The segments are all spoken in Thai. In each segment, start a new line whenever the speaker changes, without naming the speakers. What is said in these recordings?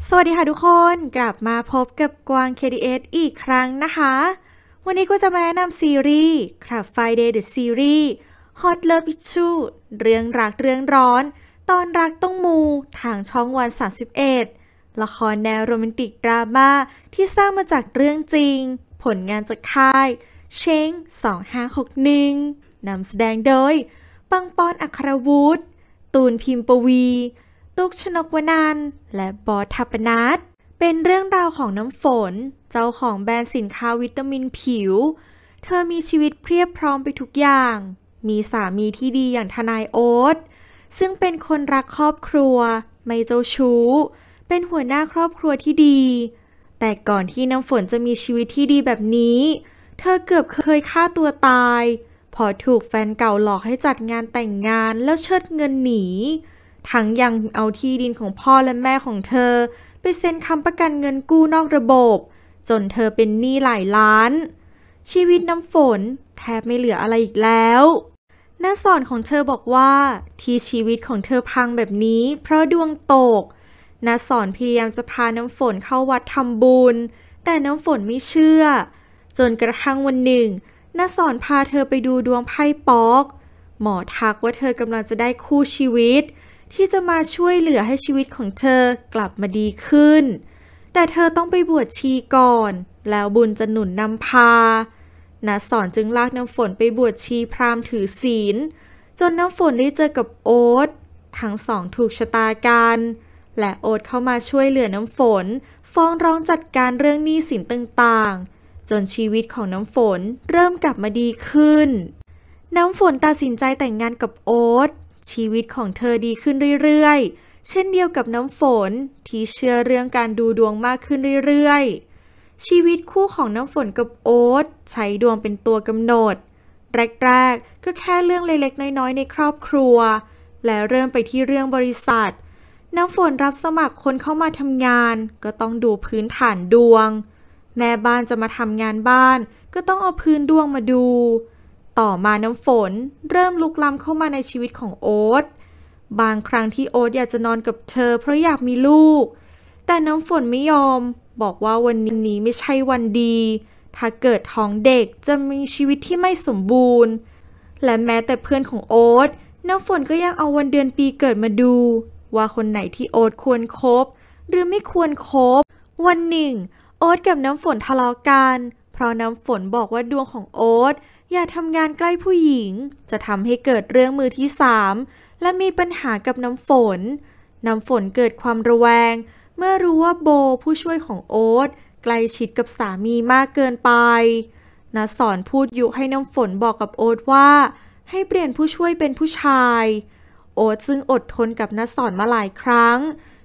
สวัสดีค่ะทุกคนกลับมาพบกับกวาง KDS อีกครั้งนะคะวันนี้ก็จะมาแนะนำซีรีส์ Club Friday The Series Hot Love Issue เรื่องรักเรื่องร้อนตอนรักต้องมูทางช่องวัน31ละครแนวโรแมนติกดราม่าที่สร้างมาจากเรื่องจริงผลงานจากค่ายเช้ง2561นำแสดงโดยปังปอนอัครวุฒิตูนพิมพ์ปวีตุ๊กชนกวนันท์และบอสทัปนัทเป็นเรื่องราวของน้ำฝนเจ้าของแบรนด์สินค้าวิตามินผิวเธอมีชีวิตเพียบพร้อมไปทุกอย่างมีสามีที่ดีอย่างทนายโอ๊ตซึ่งเป็นคนรักครอบครัวไม่เจ้าชู้เป็นหัวหน้าครอบครัวที่ดีแต่ก่อนที่น้ำฝนจะมีชีวิตที่ดีแบบนี้เธอเกือบเคยฆ่าตัวตายพอถูกแฟนเก่าหลอกให้จัดงานแต่งงานแล้วเชิดเงินหนีทั้งยังเอาที่ดินของพ่อและแม่ของเธอไปเซ็นค้ำประกันเงินกู้นอกระบบจนเธอเป็นหนี้หลายล้านชีวิตน้ำฝนแทบไม่เหลืออะไรอีกแล้วน้าสอนของเธอบอกว่าที่ชีวิตของเธอพังแบบนี้เพราะดวงตกน้าสอนพยายามจะพาน้ำฝนเข้าวัดทำบุญแต่น้ำฝนไม่เชื่อจนกระทั่งวันหนึ่งน้าสอนพาเธอไปดูดวงไพ่ป๊อกหมอทักว่าเธอกำลังจะได้คู่ชีวิตที่จะมาช่วยเหลือให้ชีวิตของเธอกลับมาดีขึ้นแต่เธอต้องไปบวชชีก่อนแล้วบุญจะหนุนนำพาน้าสอนจึงลากน้ำฝนไปบวชชีพราหมณ์ถือศีลจนน้ำฝนได้เจอกับโอ๊ตทั้งสองถูกชะตากันและโอ๊ตเข้ามาช่วยเหลือน้ำฝนฟ้องร้องจัดการเรื่องหนี้สินต่างๆจนชีวิตของน้ำฝนเริ่มกลับมาดีขึ้นน้ำฝนตัดสินใจแต่งงานกับโอ๊ตชีวิตของเธอดีขึ้นเรื่อยๆเช่นเดียวกับน้ำฝนที่เชื่อเรื่องการดูดวงมากขึ้นเรื่อยๆชีวิตคู่ของน้ำฝนกับโอ๊ตใช้ดวงเป็นตัวกำหนดแรกๆก็แค่เรื่องเล็กๆน้อยๆในครอบครัวและเริ่มไปที่เรื่องบริษัทน้ำฝนรับสมัครคนเข้ามาทำงานก็ต้องดูพื้นฐานดวงแม่บ้านจะมาทำงานบ้านก็ต้องเอาพื้นดวงมาดูต่อมาน้ำฝนเริ่มลุกล้ำเข้ามาในชีวิตของโอ๊ตบางครั้งที่โอ๊ตอยากจะนอนกับเธอเพราะอยากมีลูกแต่น้ำฝนไม่ยอมบอกว่าวันนี้ไม่ใช่วันดีถ้าเกิดท้องเด็กจะมีชีวิตที่ไม่สมบูรณ์และแม้แต่เพื่อนของโอ๊ตน้ำฝนก็ยังเอาวันเดือนปีเกิดมาดูว่าคนไหนที่โอ๊ตควรคบหรือไม่ควรคบวันหนึ่งโอ๊ตกับน้ำฝนทะเลาะกันเพราะน้ำฝนบอกว่าดวงของโอ๊ตอย่าทำงานใกล้ผู้หญิงจะทำให้เกิดเรื่องมือที่สามและมีปัญหากับน้ำฝนเกิดความระแวงเมื่อรู้ว่าโบผู้ช่วยของโอ๊ตใกล้ชิดกับสามีมากเกินไปน้าสอนพูดยุให้น้ำฝนบอกกับโอ๊ตว่าให้เปลี่ยนผู้ช่วยเป็นผู้ชายโอ๊ตซึ่งอดทนกับน้าสอนมาหลายครั้ง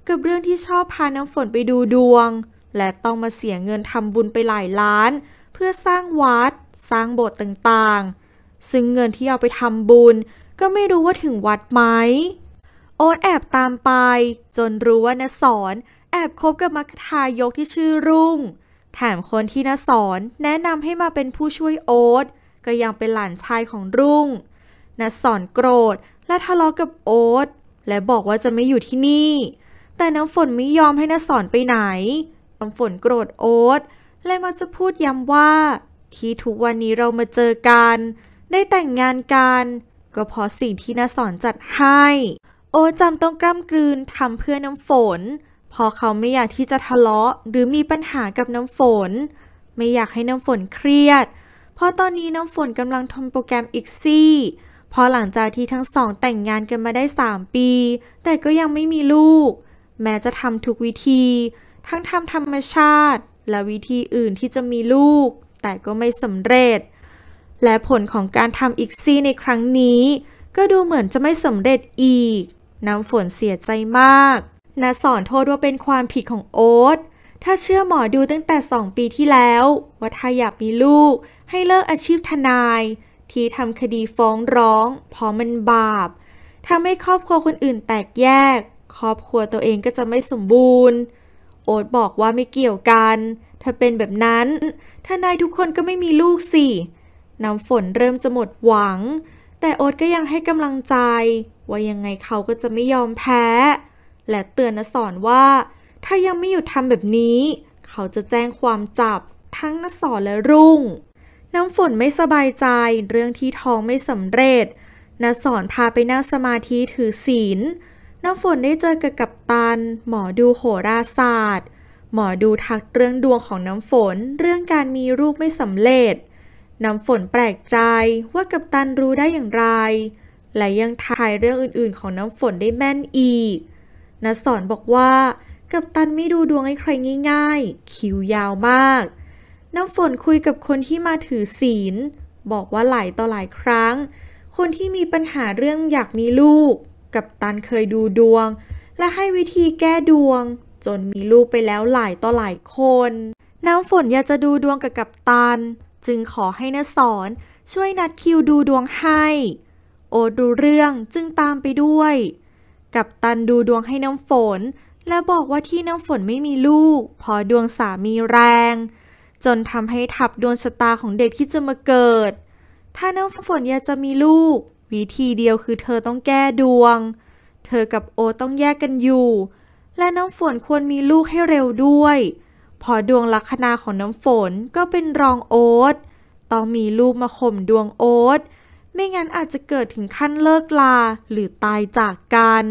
กับเรื่องที่ชอบพาน้ำฝนไปดูดวงและต้องมาเสียเงินทำบุญไปหลายล้านเพื่อสร้างวัดสร้างโบสถ์ต่างๆซึ่งเงินที่เอาไปทำบุญก็ไม่รู้ว่าถึงวัดไหมโอ๊ตแอบตามไปจนรู้ว่าน้าสอนแอบคบกับมรรคทายกที่ชื่อรุ่งแถมคนที่น้าสอนแนะนำให้มาเป็นผู้ช่วยโอ๊ตก็ยังเป็นหลานชายของรุ่งน้าสอนโกรธและทะเลาะกับโอ๊ตและบอกว่าจะไม่อยู่ที่นี่แต่น้ำฝนไม่ยอมให้น้าสอนไปไหนน้ำฝนโกรธโอ๊ตและมักจะพูดย้ำว่าที่ทุกวันนี้เรามาเจอกันได้แต่งงานกันก็เพราะสิ่งที่น้าสอนจัดให้โอ๊ตจำต้องกล้ำกลืนทำเพื่อน้ำฝนเพราะเขาไม่อยากที่จะทะเลาะหรือมีปัญหากับน้ำฝนไม่อยากให้น้ำฝนเครียดเพราะตอนนี้น้ำฝนกำลังทำโปรแกรมอีกซี่พอหลังจากที่ทั้งสองแต่งงานกันมาได้3 ปีแต่ก็ยังไม่มีลูกแม้จะทำทุกวิธีทั้งทำธรรมชาติและวิธีอื่นที่จะมีลูกแต่ก็ไม่สำเร็จและผลของการทำอีกซี่ในครั้งนี้ก็ดูเหมือนจะไม่สำเร็จอีกน้ำฝนเสียใจมากน้าสอนโทษว่าเป็นความผิดของโอ๊ตถ้าเชื่อหมอดูตั้งแต่2 ปีที่แล้วว่าถ้าอยากมีลูกให้เลิกอาชีพทนายที่ทำคดีฟ้องร้องเพราะมันบาปทำให้ครอบครัวคนอื่นแตกแยกครอบครัวตัวเองก็จะไม่สมบูรณ์โอ๊ตบอกว่าไม่เกี่ยวกันถ้าเป็นแบบนั้นทนายทุกคนก็ไม่มีลูกสิน้ำฝนเริ่มจะหมดหวังแต่โอ๊ตก็ยังให้กำลังใจว่ายังไงเขาก็จะไม่ยอมแพ้และเตือนน้าสอนว่า ถ้ายังไม่หยุดทำแบบนี้เขาจะแจ้งความจับทั้งณศรและรุ่งน้ำฝนไม่สบายใจเรื่องที่ท้องไม่สำเร็จณศรพาไปนั่งสมาธิถือศีลน้ำฝนได้เจอกับกัปตันหมอดูโหราศาสตร์หมอดูทักเรื่องดวงของน้ำฝนเรื่องการมีลูกไม่สำเร็จน้ำฝนแปลกใจว่ากัปตันรู้ได้อย่างไรและยังทายเรื่องอื่นๆของน้ำฝนได้แม่นอีกณศรบอกว่ากัปตันไม่ดูดวงให้ใครง่ายๆคิวยาวมากน้ำฝนคุยกับคนที่มาถือศีลบอกว่าหลายต่อหลายครั้งคนที่มีปัญหาเรื่องอยากมีลูกกัปตันเคยดูดวงและให้วิธีแก้ดวงจนมีลูกไปแล้วหลายต่อหลายคนน้ำฝนอยากจะดูดวงกับกัปตันจึงขอให้ณศรช่วยนัดคิวดูดวงให้โอ๊ตรู้เรื่องจึงตามไปด้วยกัปตันดูดวงให้น้ำฝนและบอกว่าที่น้ำฝนไม่มีลูกเพราะดวงสามีแรงจนทำให้ทับดวงชะตาของเด็กที่จะมาเกิดถ้าน้ำฝนอยากจะมีลูกวิธีเดียวคือเธอต้องแก้ดวงเธอกับโอ๊ตต้องแยกกันอยู่และน้ำฝนควรมีลูกให้เร็วด้วยพอดวงลัคนาของน้ำฝนก็เป็นรองโอ๊ตต้องมีลูกมาข่มดวงโอ๊ตไม่งั้นอาจจะเกิดถึงขั้นเลิกลาหรือตายจากกัน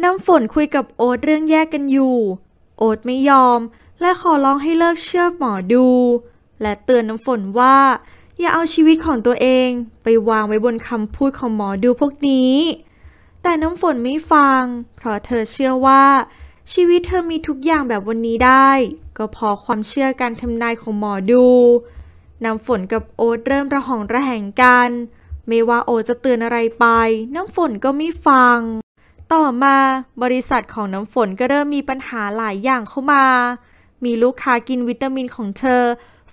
น้ำฝนคุยกับโอ๊ตเรื่องแยกกันอยู่โอ๊ตไม่ยอมและขอร้องให้เลิกเชื่อหมอดูและเตือนน้ำฝนว่าอย่าเอาชีวิตของตัวเองไปวางไว้บนคำพูดของหมอดูพวกนี้แต่น้ำฝนไม่ฟังเพราะเธอเชื่อว่าชีวิตเธอมีทุกอย่างแบบวันนี้ได้ก็เพราะความเชื่อการทำนายของหมอดูน้ำฝนกับโอ๊ตเริ่มระหองระแหงกันไม่ว่าโอ๊ตจะเตือนอะไรไปน้ำฝนก็ไม่ฟังต่อมาบริษัทของน้ำฝนก็เริ่มมีปัญหาหลายอย่างเข้ามามีลูกค้ากินวิตามินของเธอ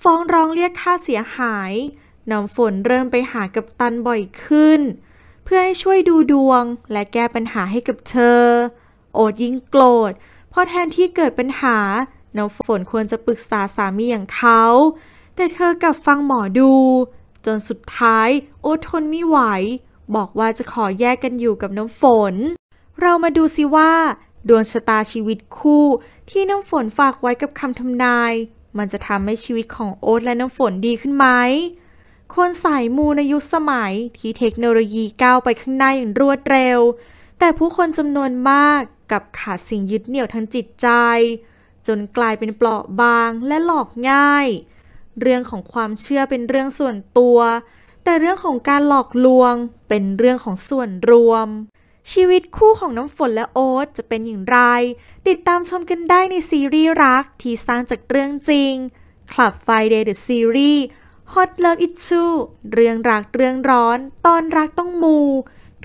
ฟ้องร้องเรียกค่าเสียหายน้ำฝนเริ่มไปหากัปตันบ่อยขึ้นเพื่อให้ช่วยดูดวงและแก้ปัญหาให้กับเธอโอ๊ตยิ่งโกรธเพราะแทนที่เกิดปัญหาน้ำฝนควรจะปรึกษาสามีอย่างเขาแต่เธอกลับฟังหมอดูจนสุดท้ายโอ๊ตทนไม่ไหวบอกว่าจะขอแยกกันอยู่กับน้ำฝนเรามาดูสิว่าดวงชะตาชีวิตคู่ที่น้ำฝนฝากไว้กับคำทำนายมันจะทำให้ชีวิตของโอ๊ตและน้ำฝนดีขึ้นไหมคนสายมูในยุคสมัยที่เทคโนโลยีก้าวไปข้างหน้าอย่างรวดเร็วแต่ผู้คนจำนวนมากกลับขาดสิ่งยึดเหนี่ยวทางจิตใจจนกลายเป็นเปราะบางและหลอกง่ายเรื่องของความเชื่อเป็นเรื่องส่วนตัวแต่เรื่องของการหลอกลวงเป็นเรื่องของส่วนรวมชีวิตคู่ของน้ำฝนและโอ๊ตจะเป็นอย่างไรติดตามชมกันได้ในซีรีส์รักที่สร้างจากเรื่องจริง Club Friday The Series Hot Love Issue เรื่องรักเรื่องร้อนตอนรักต้องมู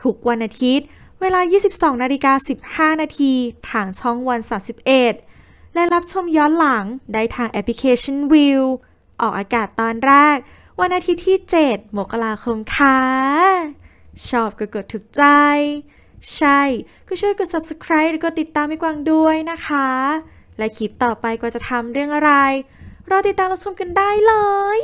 ทุกวันอาทิตย์เวลา 22:15 นาทีทางช่องวัน31และรับชมย้อนหลังได้ทางแอปพลิเคชัน View ออกอากาศตอนแรกวันอาทิตย์ที่7 มกราคมค่ะชอบก็กดถูกใจใช่ก็ช่วยกด Subscribe แล้วก็ติดตามให้กวางด้วยนะคะและคลิปต่อไปกวางจะทำเรื่องอะไรรอติดตามรับชมกันได้เลย